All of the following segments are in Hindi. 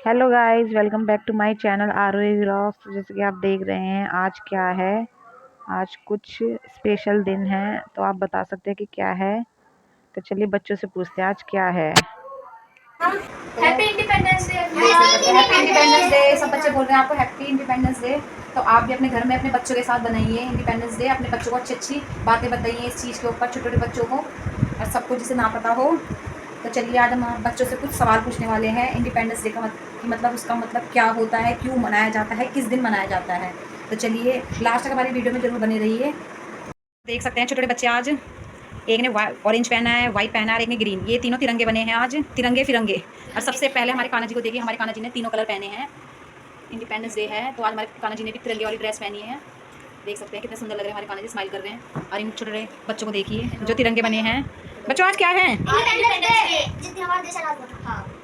Hello guys, welcome back to my channel Aarohi vlogs. जैसे कि आप देख रहे हैं आज क्या है। आज कुछ स्पेशल दिन है, तो आप बता सकते हैं कि क्या है। तो चलिए बच्चों से पूछते हैं आज क्या है। Happy independence day. Happy independence day. सब बच्चे बोल रहे हैं आपको हैप्पी इंडिपेंडेंस डे। तो आप भी अपने घर में अपने बच्चों के साथ बनाइए इंडिपेंडेंस डे। अपने बच्चों को अच्छी अच्छी बातें बताइए इस चीज़ के ऊपर, छोटे छोटे बच्चों को और सबको जिसे ना पता हो। तो चलिए आज हम बच्चों से कुछ सवाल पूछने वाले हैं इंडिपेंडेंस डे का मतलब उसका मतलब क्या होता है, क्यों मनाया जाता है, किस दिन मनाया जाता है। तो चलिए लास्ट तक हमारी वीडियो में जरूर बने रहिए। देख सकते हैं छोटे छोटे बच्चे आज एक ने ऑरेंज पहना है, व्हाइट पहना है और एक ने ग्रीन। ये तीनों तिरंगे बने हैं आज, तिरंगे फिरंगे। और सबसे पहले हमारे कान्हा जी को देखिए, हमारे कान्हा जी ने तीनों कलर पहने हैं। इंडिपेंडेंस डे है तो आज हमारे कान्हा जी ने भी तिरंगे वाली ड्रेस पहनी है। देख सकते हैं कितने सुंदर लग रहे हैं हमारे कान्हा जी, स्माइल कर रहे हैं। और इन छोटे छोटे बच्चों को देखिए जो तिरंगे बने हैं। बच्चों आज क्या है?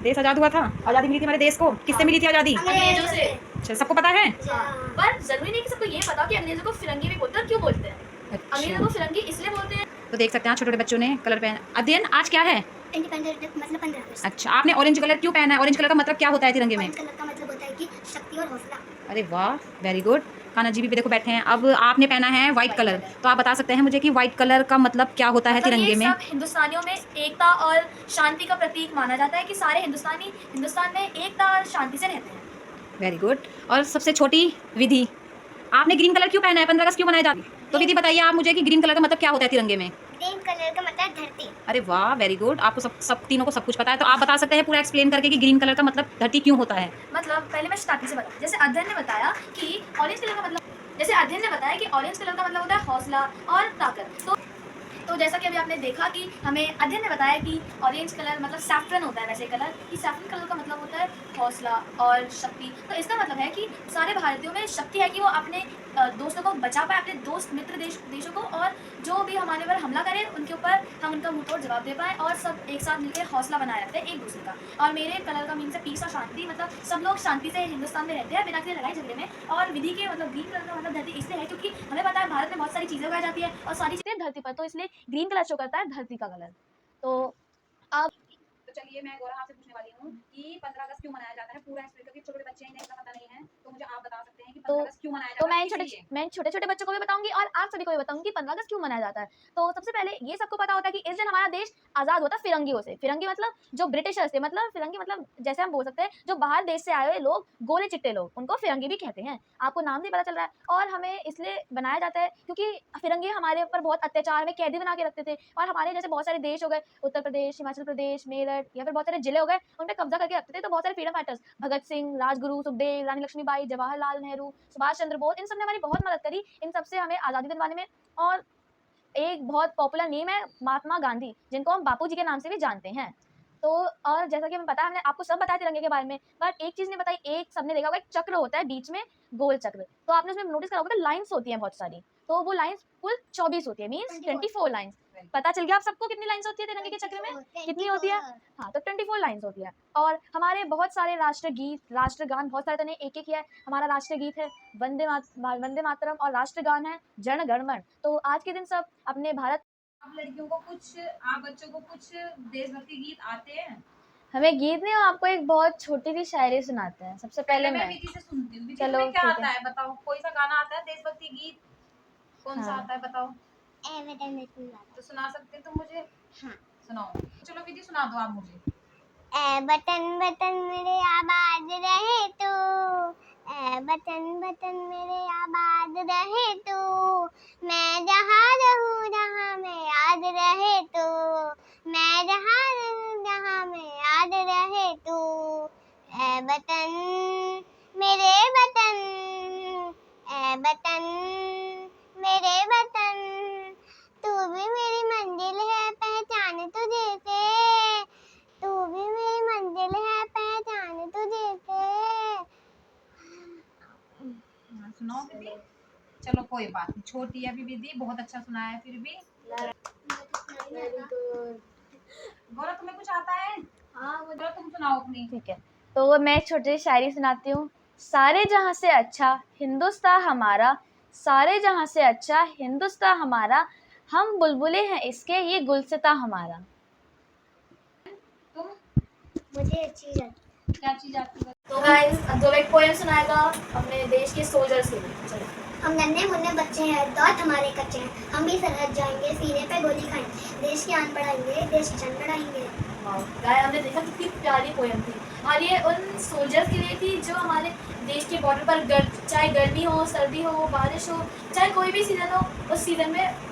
देश आज़ाद हुआ था। आज़ादी मिली थी हमारे देश को। किससे मिली थी आज़ादी? अंग्रेजों से। अच्छा, सबको पता है। पर जरूरी नहीं कि सबको ये पता कि अंग्रेजों को फिरंगी भी बोलते हैं। क्यों बोलते हैं? अंग्रेजों को फिरंगी इसलिए बोलते हैं। तो देख सकते हैं छोटे छोटे बच्चों ने कलर पहना। अध्ययन आज क्या है? इंडिपेंडेंस डे मतलब 15 अगस्त। अच्छा, आपने ऑरेंज कलर क्यों पहना है? ऑरेंज कलर का मतलब क्या होता है तिरंगे में? ऑरेंज कलर का मतलब होता है कि शक्ति और हौसला। अरे वाह, वेरी गुड। कान्हा जी भी देखो बैठे हैं। अब आपने पहना है व्हाइट कलर, तो आप बता सकते हैं मुझे कि व्हाइट कलर का मतलब क्या होता है तिरंगे में? सब हिंदुस्तानियों में एकता और शांति का प्रतीक माना जाता है कि सारे हिंदुस्तानी हिंदुस्तान में एकता और शांति से रहते हैं। Very good. और सबसे छोटी विधि, आपने ग्रीन कलर क्यों पहना है? 15 अगस्त क्यों मनाया जाता है? तो विधि बताइए आप मुझे कि ग्रीन कलर का मतलब क्या होता है तिरंगे में? ग्रीन कलर का मतलब धरती। अरे वाह, वेरी गुड। आपको सब तीनों को सब कुछ पता है। तो आप बता सकते हैं पूरा एक्सप्लेन करके कि ग्रीन कलर का मतलब धरती क्यों होता है? मतलब पहले मैं स्टार्टिंग से बता, जैसे अध्ययन ने बताया कि ऑरेंज कलर का मतलब, जैसे अध्ययन ने बताया कि ऑरेंज कलर का मतलब होता है हौसला और ताकत। तो जैसा कि अभी आपने देखा कि हमें अध्ययन ने बताया कि ऑरेंज कलर मतलब सैफरन होता है, वैसे कलर कि सैफरन कलर का मतलब होता है हौसला और शक्ति। तो इसका मतलब है कि सारे भारतीयों में शक्ति है कि वो अपने दोस्तों को बचा पाए, अपने दोस्त मित्र देशों को, और जो भी हमारे पर हमला करे उनके ऊपर हम उनका मुंह तोड़ जवाब दे पाए और सब एक साथ मिलकर हौसला बनाए रखते हैं एक दूसरे का। और मेरे कलर का मीन है पीस और शांति, मतलब सब लोग शांति से हिंदुस्तान में रहते हैं बिना किसी लड़ाई झगड़े में। और विधि के मतलब ग्रीन कलर का मतलब धरती इसलिए है क्योंकि हमें पता है भारत में बहुत सारी चीज़ें उगाई जाती है और सारी चीज़ें धरती पर, तो इसलिए ग्रीन कलर शो करता है धरती का कलर। तो अब तो चलिए मैं गौरव आपसे पूछने वाली हूँ कि 15 अगस्त क्यों मनाया जाता है, पूरा एक्सप्लेन करके। छोटे बच्चे हैं, इन्हें इतना पता नहीं है, तो मुझे आप बता सकते हैं कि 15 अगस्त क्यों मनाया तो जाता है, किस लिए? मैं छोटे छोटे बच्चों को भी बताऊंगी और आप सभी को भी बताऊंगी कि 15 अगस्त क्यों मनाया जाता है। तो सबसे पहले ये सबको पता होता है कि इस दिन हमारा देश आजाद होता है फिरंगियों से। फिरंगी मतलब जो ब्रिटिशर्स थे, मतलब फिरंगी मतलब जैसे हम बोल सकते हैं जो बाहर देश से आए हुए लोग, गोरे चिट्टे लोग, उनको फिरंगी भी कहते हैं। आपको नाम नहीं पता चल रहा है। और हमें इसलिए बनाया जाता है क्योंकि फिरंगी हमारे ऊपर बहुत अत्याचार में कैदी बना के रखते थे और हमारे जैसे बहुत सारे देश हो गए, उत्तर प्रदेश, हिमाचल प्रदेश, मेरठ या फिर बहुत सारे जिले हो गए, उन पर कब्जा करके रखते थे। तो बहुत सारे फ्रीडम फाइटर्स, भगत सिंह, राजगुरु, सुखदेव, रानी लक्ष्मीबाई, जवाहरलाल नेहरू, सुभाष चंद्र बोस, इन सब ने हमारी बहुत मदद करी। इन सबसे हमें आज़ादी दिलवाने में। और एक बहुत पॉपुलर नेम है महात्मा गांधी, जिनको हम बापू जी के नाम से भी जानते हैं। तो और जैसा कि हमें पता है, हमने आपको सब बताया तिरंगे के बारे में, बट एक चीज नहीं बताई। एक सबने देखा होगा, एक चक्र होता है बीच में, गोल चक्र। तो आपने उसमें नोटिस करा होगा कि लाइंस होती हैं बहुत सारी। तो वो लाइंस कुल 24 होती है, मींस 24 लाइंस। पता चल गया आप सबको कितनी लाइंस होती है तिरंगे के चक्र में? कितनी होती है? हाँ, तो 24 लाइंस होती है। और हमारे बहुत सारे राष्ट्रगीत, राष्ट्रगान, बहुत सारे तो नहीं, एक एक ही है। हमारा राष्ट्रीय गीत है वंदे मातरम, और राष्ट्रगान है जन गण मन। तो आज के दिन सब अपने भारत। आप लड़कियों को कुछ, आप बच्चों को कुछ देशभक्ति गीत आते हैं? हमें गीत नहीं, आपको एक बहुत छोटी सी शायरी सुनाते हैं। सबसे पहले मैं मैं। विधि से सुनती हूँ। विधि चलो तुम्हें क्या ठीक आता है। है बताओ, कोई सा गाना आता है देशभक्ति गीत? कौन सा हाँ, आता है बताओ? तो सुना सकते हैं तुम मुझे? हाँ। सुनाओ। चलो विधि सुना दो आप मुझे। ए बटन बटन मेरे आबाद रहे तू, ए बटन बटन मेरे आबाद रहे तू, मैं जहाँ रहूँ जहाँ मैं याद रहे तू, मैं जहाँ रहूँ जहाँ मैं याद रहे तू, ए बटन मेरे बटन, ए बटन मेरे बटन, तू भी मेरी मंजिल है पहचान तुझे से, तू भी मेरी मंजिल है पहचान तुझे से। सुनाओ विधि। चलो कोई बात नहीं, छोटी है अभी विधि, बहुत अच्छा सुनाया है फिर भी। गौरव तुम्हें कुछ आता है? हाँ, गौरव तुम सुनाओ अपनी। ठीक है। तो मैं एक छोटी सी शायरी सुनाती हूँ। सारे जहाँ से अच्छा हिंदुस्तान हमारा, सारे जहाँ से अच्छा हिंदुस्तान हमारा, हम बुलबुलें हैं इसके ये गुलसिता हमारा। तुम? मुझे अच्छी लगती क्या चीज़ आपकी? तो गाइस अब एक पोएम सुनाएगा अपने देश के सोल्जर्स के लिए। चलो। हम नन्हे मुन्ने बच्चे हैं, दौत हमारे कच्चे हैं, हम भी सरहद जाएंगे, सीने पे गोली खाएंगे, देश की आन बढ़ाएंगे, देश की जान बढ़ाएंगे। गाइस हमने देखा कितनी प्यारी पोएम थी और ये उन सोल्जर्स के लिए थी जो हमारे देश के बॉर्डर पर चाहे गर्मी हो, सर्दी हो, बारिश हो, चाहे कोई भी सीज़न हो, उस सीज़न में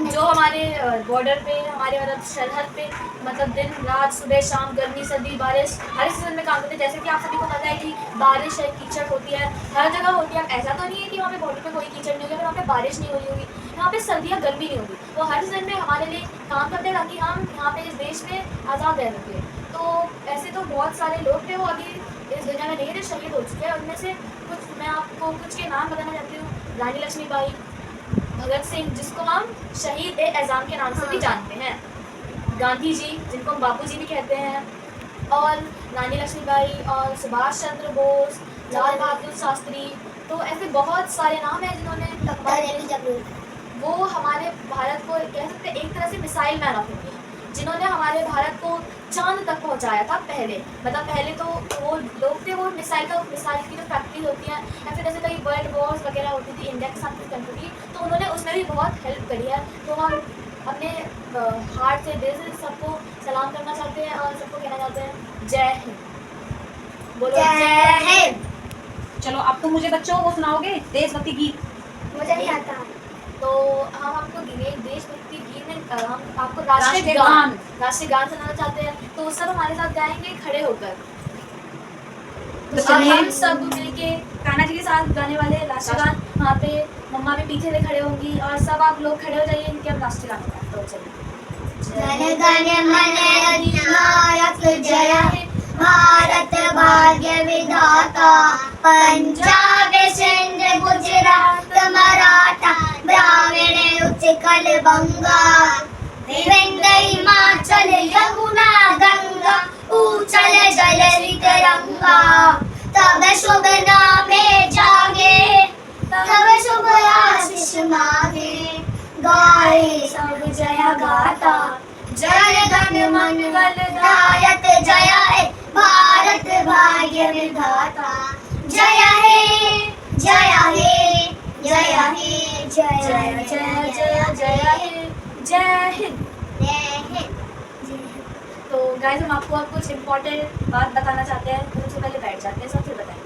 जो हमारे बॉर्डर पे हमारे मतलब सरहद पे मतलब दिन रात सुबह शाम गर्मी सर्दी बारिश हर सीजन में काम करते हैं। जैसे कि आप सभी को पता है कि बारिश है, कीचड़ होती है, हर जगह होती है। ऐसा तो नहीं है कि वहाँ पे बॉर्डर पे कोई कीचड़ नहीं होगी, वहाँ पे बारिश नहीं हो रही होगी, यहाँ पे सर्दी या गर्मी नहीं होगी। वो हर सीजन में हमारे लिए काम करते हैं ताकि हम यहाँ पे इस देश में आज़ाद रह सकें। तो ऐसे तो बहुत सारे लोग थे वो अभी इस दुनिया में नहीं थे, शहीद हो चुके हैं। उनमें से कुछ मैं आपको कुछ के नाम बताना चाहती हूँ। रानी लक्ष्मीबाई, भगत सिंह जिसको हम शहीद ए एजाम के नाम से भी जानते हैं, गांधी जी जिनको हम बापू जी भी कहते हैं, और रानी लक्ष्मीबाई और सुभाष चंद्र बोस, लाल बहादुर शास्त्री। तो ऐसे बहुत सारे नाम हैं जिन्होंने वो हमारे भारत को कह सकते हैं एक तरह से मिसाइल मैन ऑफ इंडिया, जिन्होंने हमारे भारत को चांद तक पहुंचाया था। पहले मतलब पहले तो वो लोग थे वो मिसाइल की जो फैक्ट्री होती है या फिर जैसे कई वर्ल्ड वॉर्स वगैरह होती थी इंडिया के साथ कंट्री, तो उन्होंने उसमें भी बहुत हेल्प करी है। तो हम अपने हार्ट से दिल से सबको सलाम करना चाहते हैं और सबको कहना चाहते हैं जय हिंद। बोलो जय हिंद। चलो अब तो मुझे बच्चों वो सुनाओगे देशभक्ति गीत। मुझे नहीं आता। तो हम आपको देशभक्ति गीत में हम आपको राष्ट्रीय गान सुनाना चाहते हैं। तो सब हमारे साथ गाएंगे खड़े होकर। तो हम सब मिलके कान्हा जी के साथ गाने वाले राष्ट्रीय गान, वहाँ पे मम्मा भी पीछे से खड़े होंगी और सब आप लोग खड़े हो जाइए इनके हम राष्ट्रीय गान गाएं। तो चलिए। जन गण मन अधिनायक जय हे, भारत भाग्य विधाता, पंजाब सिंध गुजरात मराठा द्राविड़ उत्कल बंगा, विंध्य हिमाचल यमुना गंगा, उछल जल तिरंगा। तब शुभ नामे जागे, तब शुभ आशीष मांगे, गाए सब जय गाथा, जय गण मंगल दायक जय हे, भारत भाग्य विधाता। जय हे जय हे जय हे जय जय जय जय जय हे जय हिंद। जय हिंद। तो गाइस हम आपको अब कुछ इम्पोर्टेंट बात बताना चाहते हैं। तो सबसे पहले बैठ जाते हैं, सब फिर बताएंगे।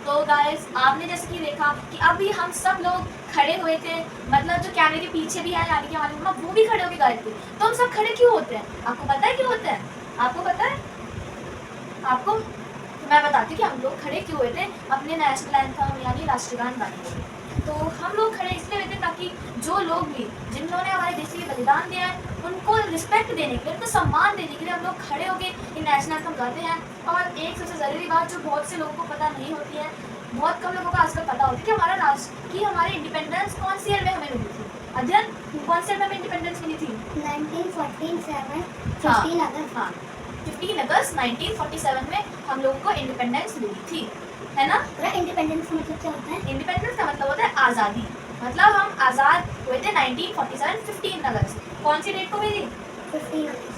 तो गाइस आपने जैसे कि देखा कि अभी हम सब लोग खड़े हुए थे, मतलब जो कैमरे के पीछे भी है यानी कि हमारी मम्मा वो भी खड़े होकर गाए थे। तो हम सब खड़े क्यों होते हैं? आपको पता है क्यों होते हैं? आपको पता है? आपको तो मैं बताती हूँ कि हम लोग खड़े क्यों हुए थे अपने नेशनल एंथम यानी राष्ट्रीय गान गाने के लिए। तो हम लोग खड़े इसलिए हुए थे ताकि जो लोग भी जिन्होंने हमारे देश के लिए बलिदान दिया है उनको रिस्पेक्ट देने के लिए, उनको सम्मान देने के लिए हम लोग खड़े होकर ये नेशनल एंथम गाते हैं। और एक सबसे ज़रूरी बात जो बहुत से लोगों को पता नहीं होती है, बहुत कम लोगों को आजकल पता होती है कि हमारा राष्ट्र की हमारी इंडिपेंडेंस कौन सी ईयर में हमें मिली थी। अध्ययन कौन से ईयर में हमें इंडिपेंडेंस मिली थी? 1947 हाँ 15 अगस्त। हाँ 15 अगस्त 1947 में हम लोगों को इंडिपेंडेंस मिली थी, है ना? इंडिपेंडेंस का मतलब क्या होता है? इंडिपेंडेंस का मतलब होता है आज़ादी। मतलब हम आज़ाद हुए थे 1947 15 अगस्त। कौन सी डेट को मिली? 15 अगस्त।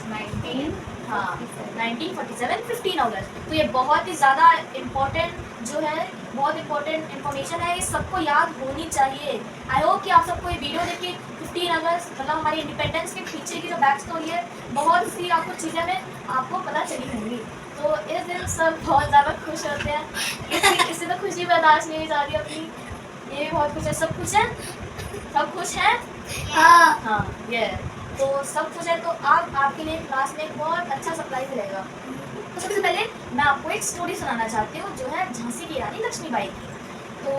1947 15 अगस्त। तो ये बहुत ही ज़्यादा इम्पोर्टेंट जो है, बहुत इम्पोर्टेंट इन्फॉर्मेशन है, ये सबको याद होनी चाहिए। आई होप कि आप सबको ये वीडियो देख के 15 अगस्त मतलब हमारी इंडिपेंडेंस के पीछे की जो बैक स्टोरी है बहुत सी आपको चीज़ें में आपको पता चली होंगी। तो इस दिन सब बहुत ज़्यादा खुश होते हैं। इससे तो खुशी बर्दाश्त नहीं जा रही अपनी, ये भी बहुत खुश है। सब खुश हैं? सब खुश हैं? हाँ ये तो सब कुछ है। तो आप आपके लिए क्लास में एक बहुत अच्छा सरप्राइज रहेगा। तो सबसे पहले मैं आपको एक स्टोरी सुनाना चाहती हूँ जो है झांसी की रानी लक्ष्मीबाई की। तो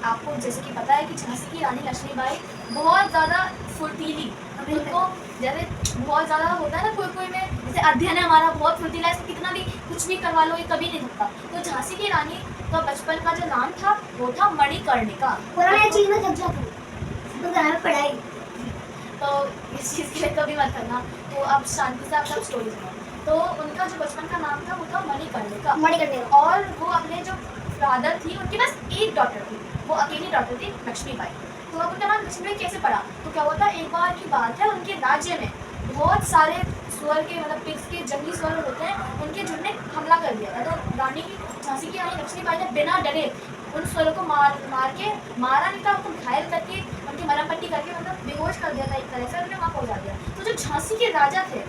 आपको जैसे कि पता है कि झांसी की रानी लक्ष्मीबाई बहुत ज़्यादा फुर्तीली, उनको जैसे बहुत ज़्यादा होता है ना कोई में, जैसे अध्ययन है हमारा बहुत फुर्तीला है, कितना भी कुछ भी करवा लो ये कभी नहीं थकता। तो झांसी की रानी का बचपन का जो नाम था वो था मणिकर्णिका। पुराने चीज में थक जाता तो घर में पढ़ाई। तो इस चीज़ के लिए कभी मत करना। तो अब शांति से आप सब स्टोरी सुनो। तो उनका जो बचपन का नाम था वो था मणिकर्णिका। मणिकर्णिका। और वो अपने जो फादर थी उनके पास एक डॉटर थी, वो अकेली डॉटर थी लक्ष्मीबाई। तो अब उनका नाम लक्ष्मीबाई कैसे पड़ा? तो क्या हुआ था, एक बार की बात है उनके राज्य में बहुत सारे स्वर के मतलब पिग्स के जंगली स्वर होते हैं उनके झुंड ने हमला कर दिया था। तो रानी झांसी की रानी लक्ष्मीबाई ने बिना डरे उन स्वरों को मारा नहीं था, उनको घायल करके उनकी मरहम पट्टी करके मतलब बेहोश कर दिया था एक तरह से, उन्हें वहाँ पहुँचा दिया। तो जो झांसी के राजा थे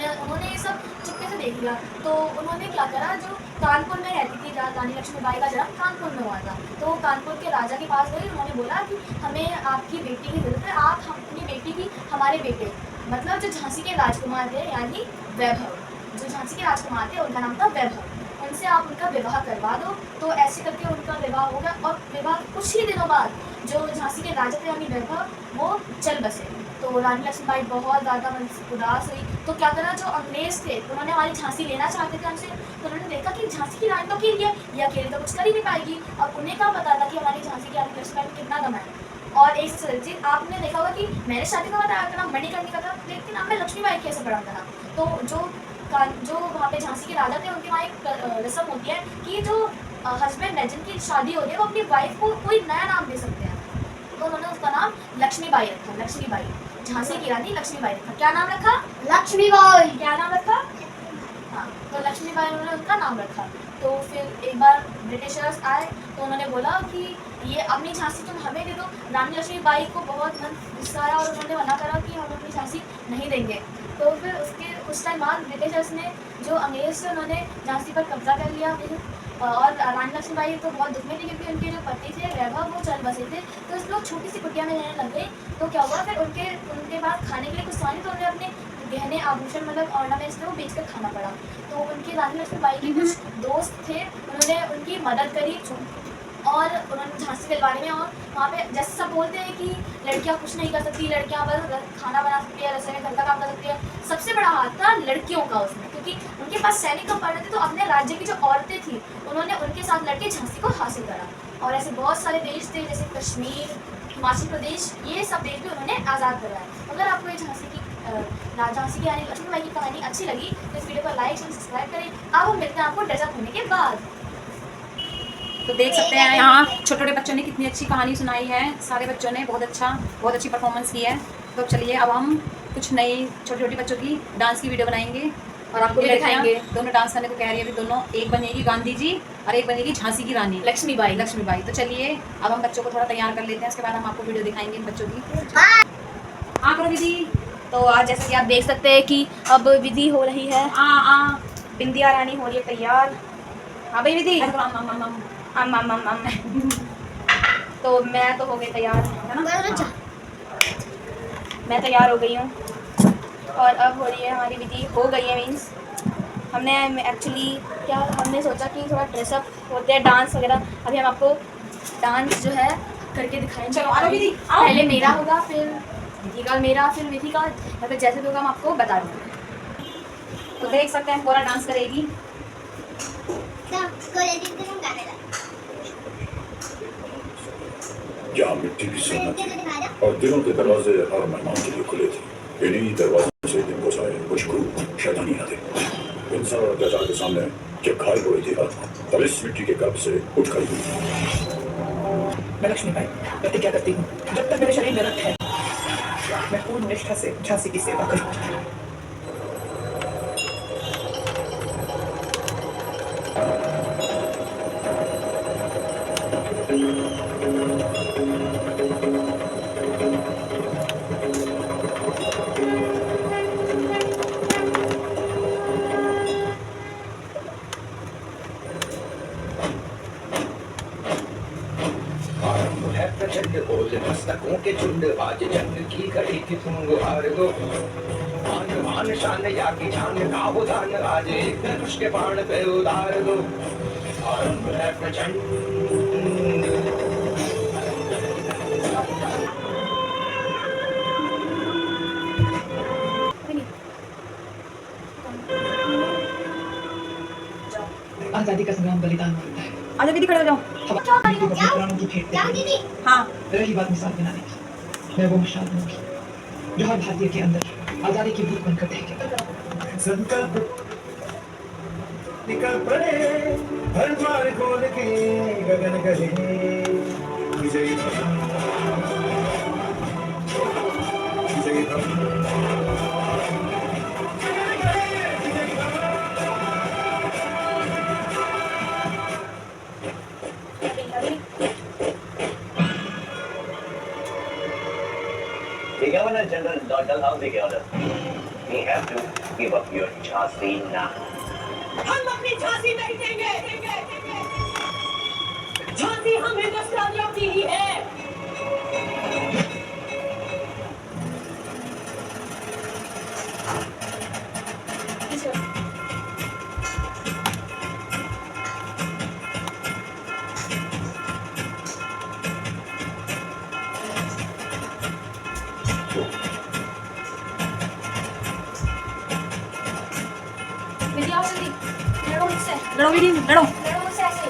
उन्होंने ये सब चुपके से देख लिया। तो उन्होंने क्या करा, जो कानपुर में रहती थी रानी लक्ष्मीबाई का जन्म कानपुर में हुआ था, तो कानपुर के राजा के पास गई। उन्होंने बोला कि हमें आपकी बेटी की ज़रूरत है, आप अपनी बेटी की हमारे बेटे मतलब जो झांसी के राजकुमार थे यानी वैभव, जो झांसी के राजकुमार थे उनका नाम था वैभव, उनसे आप उनका विवाह करवा दो। तो ऐसे करके उनका विवाह हो गया और विवाह कुछ ही दिनों बाद जो झांसी के राजा थे यानी वैभव वो चल बसे। तो रानी लक्ष्मीबाई बहुत ज़्यादा उदास हुई। तो क्या करा, जो अंग्रेज थे उन्होंने हमारी झांसी लेना चाहते थे हमसे, तो उन्होंने देखा कि झांसी की रानी तो अकेली है, ये अकेले तो कुछ कर ही नहीं पाएगी। अब उन्हें क्या पता था कि हमारी झांसी की रानी लक्ष्मीबाई में कितना दम है। और एक चीज़ आपने देखा होगा कि मैंने स्टार्टिंग में बताया था मणिकर्णिका का था, लेकिन नाम में लक्ष्मीबाई कैसे पड़ा था। तो जो वहाँ पे झांसी के राजा थे उनके वहाँ एक रस्म होती है कि जो हस्बैंड है जिनकी शादी हो रही है वो अपनी वाइफ को कोई नया नाम दे सकते हैं। तो उन्होंने उसका नाम लक्ष्मीबाई रखा, लक्ष्मीबाई, झांसी की रानी लक्ष्मीबाई रखा। क्या नाम रखा? लक्ष्मीबाई। क्या नाम रखा? हाँ, तो लक्ष्मीबाई उन्होंने उनका नाम रखा। तो फिर एक बार ब्रिटिशर्स आए तो उन्होंने बोला कि ये अपनी झांसी तुम हमें दे दो। रानी लक्ष्मीबाई को बहुत मन गुस्सा आया और उन्होंने मना करा कि हम अपनी झांसी नहीं देंगे। तो फिर उसके कुछ टाइम बाद ब्रिटिशर्स ने जो अंग्रेज थे उन्होंने झांसी पर कब्जा कर लिया। और रानी लक्ष्मीबाई तो बहुत दुख में थी क्योंकि उनके जो पति थे वैभव वो चल बसे थे। तो इस लोग छोटी सी कुटिया में रहने लग गए। तो क्या हुआ, फिर उनके पास खाने के लिए कुछ था नहीं, तो उन्हें अपने गहने आभूषण मतलब ऑर्नामेंट्स थे वो बेच कर खाना पड़ा। तो उनके रानी लक्ष्मीबाई के कुछ दोस्त थे, उन्होंने उनकी मदद करी और उन्होंने झांसी दिलवाने में। और वहाँ पे जैसे सब बोलते हैं कि लड़कियाँ कुछ नहीं कर सकती, लड़कियाँ बस खाना बना सकती है, रसोई में घर का काम कर सकती है। सबसे बड़ा हाथ था लड़कियों का उसमें, क्योंकि उनके पास सैनिक कम पड़ रहे थे। तो अपने राज्य की जो औरतें थी उन्होंने उनके साथ लड़के झांसी को हासिल करा। और ऐसे बहुत सारे देश थे जैसे कश्मीर, हिमाचल प्रदेश, ये सब देश भी उन्होंने आज़ाद करवाए। अगर आपको ये झांसी की रानी लक्ष्मीबाई की कहानी अच्छी लगी तो इस वीडियो को लाइक एंड सब्सक्राइब करें। अब हम मिलते हैं आपको ड्रेसअप होने के बाद। तो देख सकते हैं यहाँ छोटे छोटे बच्चों ने कितनी अच्छी कहानी सुनाई है। सारे बच्चों ने बहुत अच्छी परफॉर्मेंस की है। तो चलिए अब हम कुछ नई छोटी छोटी बच्चों की डांस की वीडियो बनाएंगे और आपको भी दिखाएंगे। दोनों डांस करने को कह रही है अभी दोनों, एक बनेगी गांधी जी और एक बनेगी झांसी की रानी लक्ष्मीबाई। तो चलिए अब हम बच्चों को थोड़ा तैयार कर लेते हैं, उसके बाद हम आपको वीडियो दिखाएंगे इन बच्चों की। हाँ करो दीदी। तो आज जैसे कि आप देख सकते हैं कि अब विधि हो रही है। बिंदिया रानी हो रही है तैयार। हाँ भाई विधि। तो मैं तो हो गई तैयार है ना, मैं तैयार हो गई हूँ और अब हो रही है हमारी विधि। हो गई है मीन्स हमने एक्चुअली क्या हमने सोचा कि थोड़ा ड्रेसअप होते हैं डांस वगैरह। अभी हम आपको डांस जो है करके दिखाएंगे। चलो आ विधि। पहले मेरा होगा, फिर विधि का, मेरा फिर विधि का, या फिर जैसे भी होगा हम आपको बता दूँगी। तो देख सकते हैं पूरा डांस करेगी। जहाँ मिट्टी की सन्नत थी और दिलों के दरवाजे हर मेहमान के लिए खुले थे, इन्हीं दरवाजों से दिन को साए खुशबू शैतानी आते। इंसान और अत्याचार के सामने जब घायल हुई थी और इस मिट्टी के गर्भ से उठ खड़ी हुई। मैं लक्ष्मीबाई प्रतिज्ञा करती हूँ, जब तक मेरे शरीर में रक्त है मैं पूर्ण निष्ठा से झांसी की सेवा करूँगी। प्रचंड बोल मस्तकों के झुंड आज जंग की घड़ी की तुम गुहार दो। मान मान शान या की जान का उदान आज एक धनुष के बाण पे उतार दो। आरंभ है प्रचंड। आजादी का संग्राम बलिदान मांगता है। आजा दीदी खड़े हो जाओ। प्राणों की भेंट देती है। हाँ रही बात मिसाल बनाने की, मैं वो मशाल दूंगी जो हर भारतीय के अंदर आजादी की भूख बनकर दहेगी। संकल्प निकल पड़े हर द्वार खोल के गगन गहे विजयी भव विजयी भव। अंदर डॉलहाउस लेके order. We have to give up your Jhansi now. हम अपनी झांसी नहीं देंगे। झांसी हम हिंदुस्तानियों की ही है। विधि आओ जल्दी, लड़ो मुझसे, लड़ो विधि, लड़ो। लड़ो मुझसे ऐसे।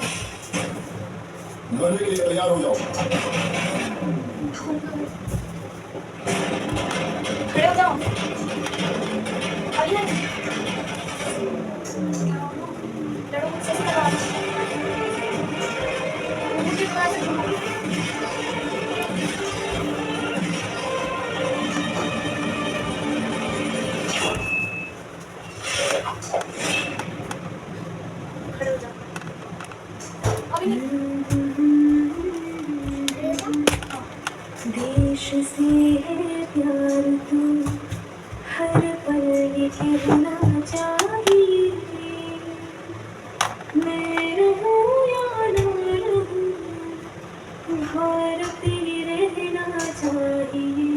लड़ने के लिए तैयार हो जाओ। खड़े हो जाओ। अभी नहीं। लड़ो मुझसे ऐसे लड़ो। मुझे थोड़ा सा घुमाओ। खड़े हो जाओ। अभी नहीं। देश से है प्यार तू हर पल ये कहना चाहिए, मैं रहूं या ना रहूं भारती रहना चाहिए।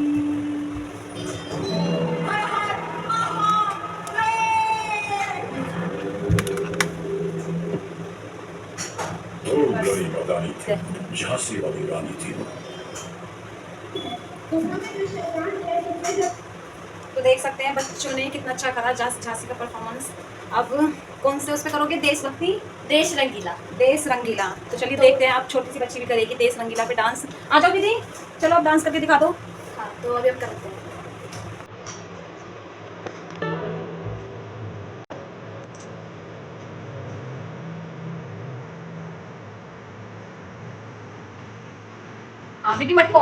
वो बड़ी मर्दानी थी, झांसी वाली रानी थी। तो देख सकते हैं बच्चों ने कितना अच्छा करा झांसी का परफॉर्मेंस। अब कौन से उस पे करोगे? देशभक्ति, देश रंगीला। देश रंगीला। तो चलिए देखते हैं, आप छोटी सी बच्ची भी करेगी देश रंगीला पे डांस। आ जाओ दीदी, चलो आप डांस करके दिखा दो। हाँ, तो अभी हम करते हैं। हाँ दीदी मत को।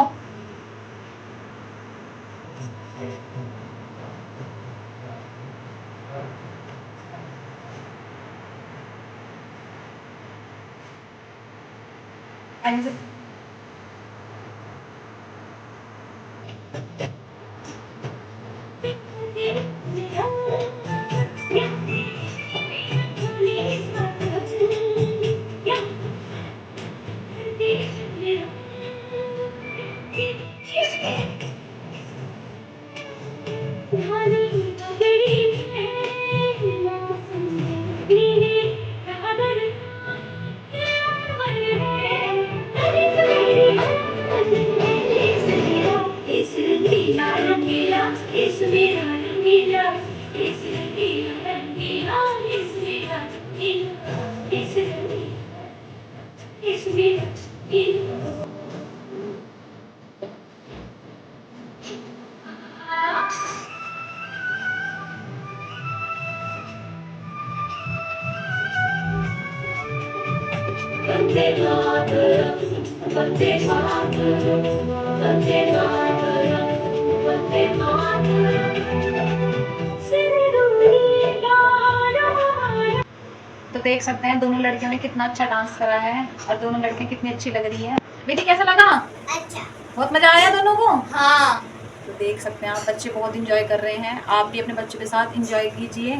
तो देख सकते हैं दोनों लड़कियों ने कितना अच्छा डांस करा है और दोनों लड़कियां कितनी अच्छी लग रही है। विधि कैसा लगा? अच्छा। बहुत मजा आया दोनों को? हाँ। तो देख सकते हैं आप, बच्चे बहुत इंजॉय कर रहे हैं। आप भी अपने बच्चों के साथ इंजॉय कीजिए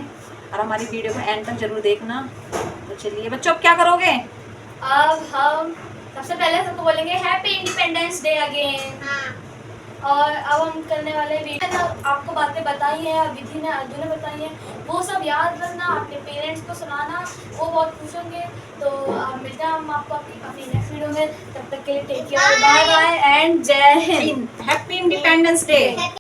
और हमारी वीडियो को एंड तक जरूर देखना। तो चलिए बच्चों, अब क्या करोगे? अब हम सबसे पहले सबको बोलेंगे हैप्पी इंडिपेंडेंस डे अगेन। हाँ। और अब हम करने वाले वीडियो आपको बातें बताई हैं, विधि ने अर्जुन ने बताई हैं, वो सब याद रखना, अपने पेरेंट्स को सुनाना, वो बहुत खुश होंगे। तो मिलते हैं हम आपको अपनी नेक्स्ट वीडियो में। तब तक के लिए take care, bye bye and जय हिंद। Happy independence day.